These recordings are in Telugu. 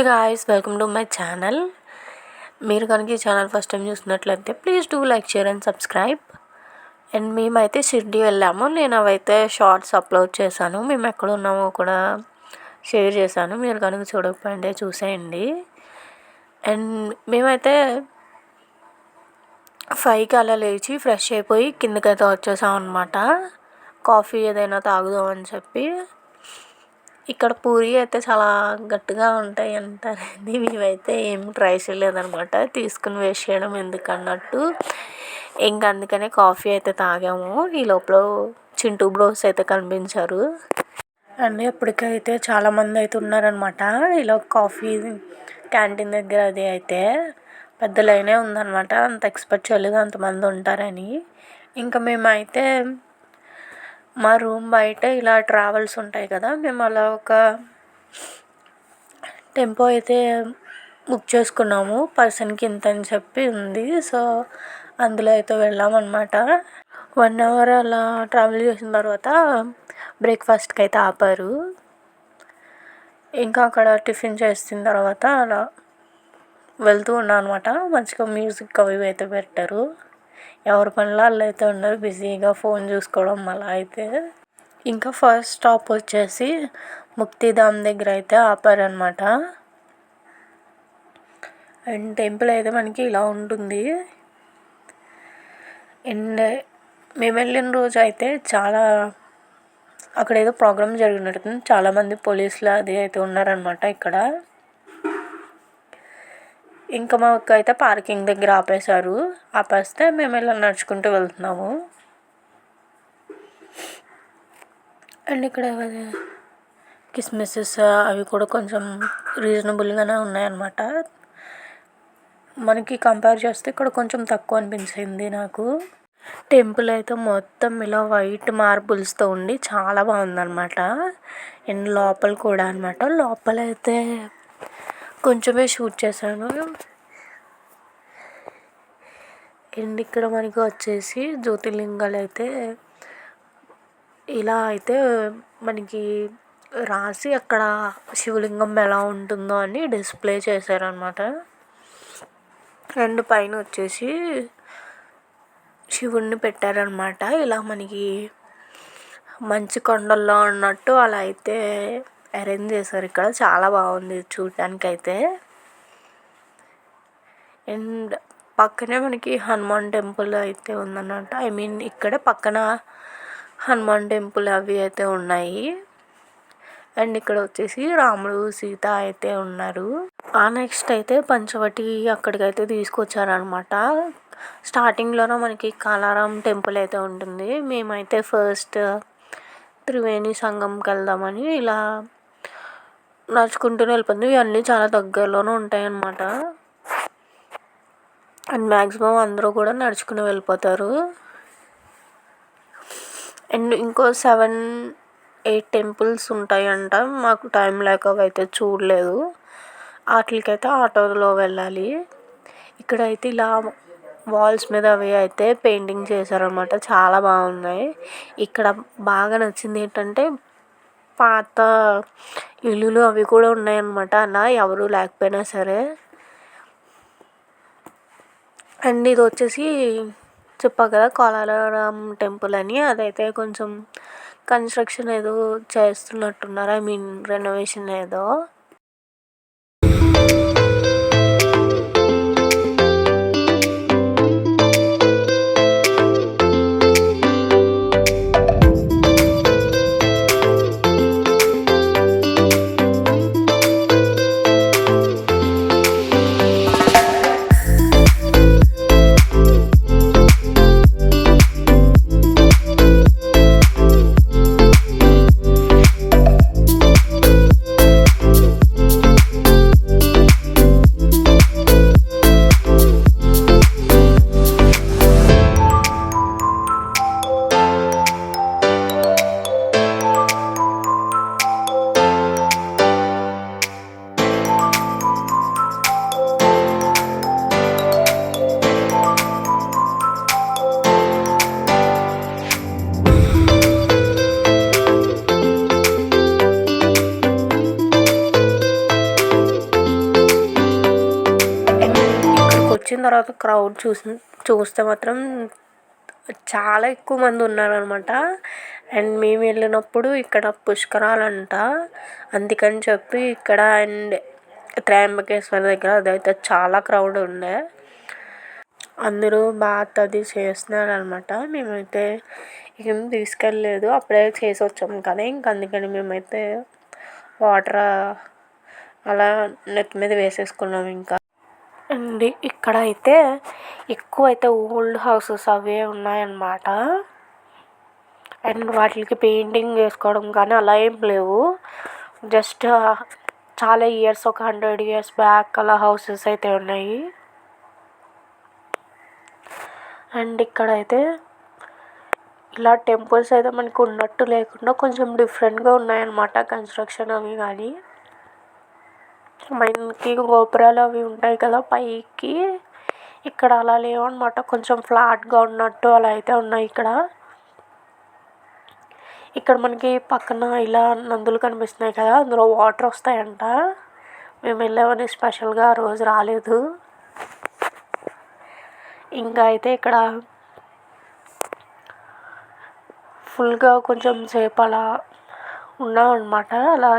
Guys, welcome to my channel. మీరు కనుక ఈ ఛానల్ ఫస్ట్ టైం చూస్తున్నట్లయితే please do like, share and subscribe. And మేమైతే షిర్డీ వెళ్ళాము. నేను అవైతే షార్ట్స్ అప్లోడ్ చేశాను. మేము ఎక్కడ ఉన్నామో కూడా షేర్ చేశాను. మీరు కనుక చూడకపోయింటే చూసేయండి. అండ్ మేమైతే 5కి అలా లేచి ఫ్రెష్ అయిపోయి కిందకైతే వచ్చేసాం అనమాట. కాఫీ ఏదైనా తాగుదామని చెప్పి. ఇక్కడ పూరి అయితే చాలా గట్టిగా ఉంటాయి అంటారండి. మేమైతే ఏం ట్రై చేయలేదనమాట, తీసుకుని వేస్ట్ చేయడం ఎందుకన్నట్టు. ఇంకా అందుకనే కాఫీ అయితే తాగాము. ఈ లోపల చింటూ బ్రోస్ అయితే కనిపించారు అండ్ ఎప్పటికైతే చాలామంది అయితే ఉన్నారనమాట. ఇలా కాఫీ క్యాంటీన్ దగ్గర అది అయితే పెద్ద లైనే ఉందన్నమాట. అంత ఎక్స్పెక్ట్ చేయలేదు అంతమంది ఉంటారని. ఇంకా మేమైతే మా రూమ్ బయట ఇలా ట్రావెల్స్ ఉంటాయి కదా, మేము అలా ఒక టెంపో అయితే బుక్ చేసుకున్నాము. పర్సన్కి ఇంత అని చెప్పి ఉంది. సో అందులో అయితే వెళ్ళామన్నమాట. 1 అవర్ అలా ట్రావెల్ చేసిన తర్వాత బ్రేక్ఫాస్ట్కి అయితే ఆపారు. ఇంకా అక్కడ టిఫిన్ చేసిన తర్వాత అలా వెళ్తూ ఉన్నాను అనమాట. మంచిగా మ్యూజిక్ అవి అయితే పెట్టారు. ఎవరి పనిలో వాళ్ళు అయితే ఉన్నారు, బిజీగా ఫోన్ చూసుకోవడం అలా అయితే. ఇంకా ఫస్ట్ స్టాప్ వచ్చేసి ముక్తిధామ్ దగ్గర అయితే ఆపారనమాట. అండ్ టెంపుల్ అయితే మనకి ఇలా ఉంటుంది. అండ్ మేము వెళ్ళిన రోజు అయితే చాలా అక్కడ ఏదో ప్రోగ్రామ్ జరిగినట్టుంది. చాలామంది పోలీసులు అది అయితే ఉన్నారనమాట ఇక్కడ. ఇంకా మాకు అయితే పార్కింగ్ దగ్గర ఆపేస్తే మేము ఇలా నడుచుకుంటూ వెళ్తున్నాము. అండ్ ఇక్కడ కిస్మిసెస్ అవి కూడా కొంచెం రీజనబుల్గానే ఉన్నాయన్నమాట. మనకి కంపేర్ చేస్తే ఇక్కడ కొంచెం తక్కువ అనిపించింది నాకు. టెంపుల్ అయితే మొత్తం ఇలా వైట్ మార్బుల్స్తో ఉండి చాలా బాగుందన్నమాట. అండ్ లోపల కూడా అనమాట. లోపల అయితే కొంచెమే షూట్ చేశాను. అండ్ ఇక్కడ మనకి వచ్చేసి జ్యోతిర్లింగాలు అయితే ఇలా అయితే మనకి రాసి అక్కడ శివలింగం ఎలా ఉంటుందో అని డిస్ప్లే చేశారనమాట. అండ్ పైన వచ్చేసి శివుడిని పెట్టారనమాట. ఇలా మనకి మంచు కొండల్లో ఉన్నట్టు అలా అయితే అరేంజ్ చేశారు. ఇక్కడ చాలా బాగుంది చూడటానికైతే. అండ్ పక్కనే మనకి హనుమాన్ టెంపుల్ అయితే ఉందన్నమాట. ఇక్కడ పక్కన హనుమాన్ టెంపుల్ అవి అయితే ఉన్నాయి. అండ్ ఇక్కడ వచ్చేసి రాముడు, సీత అయితే ఉన్నారు. నెక్స్ట్ అయితే పంచవటి అక్కడికైతే తీసుకొచ్చారనమాట. స్టార్టింగ్లోనే మనకి కాలారాం టెంపుల్ అయితే ఉంటుంది. మేమైతే ఫస్ట్ త్రివేణి సంగంకి వెళ్దామని ఇలా నడుచుకుంటూనే వెళ్ళిపోతుంది. ఇవన్నీ చాలా దగ్గరలోనే ఉంటాయన్నమాట. అండ్ మ్యాక్సిమం అందరూ కూడా నడుచుకుని వెళ్ళిపోతారు. అండ్ ఇంకో 7-8 టెంపుల్స్ ఉంటాయంట. మాకు టైం లేక అయితే చూడలేదు. వాటికైతే ఆటోలో వెళ్ళాలి. ఇక్కడైతే ఇలా వాల్స్ మీద అవి అయితే పెయింటింగ్ చేశారనమాట. చాలా బాగున్నాయి. ఇక్కడ బాగా నచ్చింది ఏంటంటే పాత ఇల్లులు అవి కూడా ఉన్నాయన్నమాట. అలా ఎవరు లేకపోయినా సరే. అండ్ ఇది వచ్చేసి చెప్పా కదా కాలారాం టెంపుల్ అని. అదైతే కొంచెం కన్స్ట్రక్షన్ ఏదో చేస్తున్నట్టున్నారు. రెనోవేషన్ ఏదో. తర్వాత క్రౌడ్ చూస్తే మాత్రం చాలా ఎక్కువ మంది ఉన్నారనమాట. అండ్ మేము వెళ్ళినప్పుడు ఇక్కడ పుష్కరాలంట, అందుకని చెప్పి ఇక్కడ అండ్ త్రయంబకేశ్వర్ దగ్గర అదైతే చాలా క్రౌడ్ ఉండే. అందరూ బాత్ అది చేస్తున్నారనమాట. మేమైతే ఏం తీసుకెళ్ళలేదు, అప్పుడే చేసి వచ్చాము కదా, ఇంక అందుకని మేమైతే వాటర్ అలా నెత్తి మీద వేసేసుకున్నాం. ఇంకా అండ్ ఇక్కడ అయితే ఎక్కువ అయితే ఓల్డ్ హౌసెస్ అవే ఉన్నాయన్నమాట. అండ్ వాటికి పెయింటింగ్ వేసుకోవడం కానీ అలా ఏం లేవు. జస్ట్ చాలా ఇయర్స్, ఒక 100 years బ్యాక్ అలా హౌసెస్ అయితే ఉన్నాయి. అండ్ ఇక్కడైతే ఇలా టెంపుల్స్ అయితే మనకు ఉన్నట్టు లేకుండా కొంచెం డిఫరెంట్గా ఉన్నాయన్నమాట కన్స్ట్రక్షన్ అవి కానీ. మనకి గోపురాలు అవి ఉంటాయి కదా పైకి, ఇక్కడ అలా లేవన్నమాట, కొంచెం ఫ్లాట్గా ఉన్నట్టు అలా అయితే ఉన్నాయి. ఇక్కడ మనకి పక్కన ఇలా నందులు కనిపిస్తున్నాయి కదా, అందులో వాటర్ వస్తాయంట. మేము వెళ్ళామని స్పెషల్గా ఆ రోజు రాలేదు. ఇంకా అయితే ఇక్కడ ఫుల్గా కొంచెం సేపు అలా ఉన్నాం అనమాట. అలా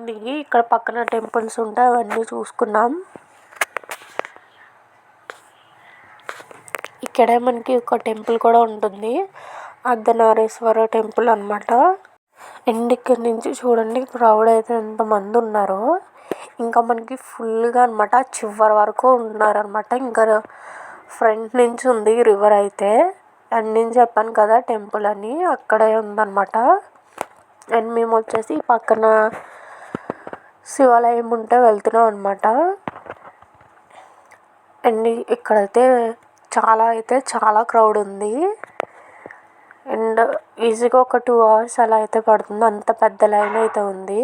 దిగి ఇక్కడ పక్కన టెంపుల్స్ ఉంటాయి, అవన్నీ చూసుకున్నాం. ఇక్కడే మనకి ఒక టెంపుల్ కూడా ఉంటుంది, అర్ధనారీశ్వర టెంపుల్ అనమాట. అండ్ ఇక్కడ నుంచి చూడండి క్రౌడ్ అయితే ఎంతమంది ఉన్నారో. ఇంకా మనకి ఫుల్గా అనమాట చివరి వరకు ఉన్నారనమాట. ఇంకా ఫ్రంట్ నుంచి ఉంది రివర్ అయితే, అండ్ నేను చెప్పాను కదా టెంపుల్ అని, అక్కడే ఉందన్నమాట. అండ్ మేము వచ్చేసి పక్కన శివాలయం ఉంటే వెళ్తున్నాం అనమాట. అండ్ ఇక్కడైతే చాలా క్రౌడ్ ఉంది. అండ్ ఈజీగా ఒక 2 hours అలా అయితే పడుతుంది, అంత పెద్ద లైన్ అయితే ఉంది.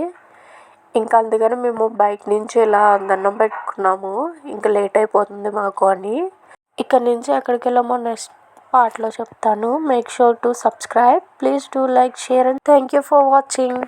ఇంకా అందుకని మేము బైక్ నుంచి ఇలా దండం పెట్టుకున్నాము, ఇంకా లేట్ అయిపోతుంది మాకు అని. ఇక్కడ నుంచి ఎక్కడికి వెళ్ళామో నెక్స్ట్ పార్ట్లో చెప్తాను. Make sure to subscribe, please do like, share and thank you for watching.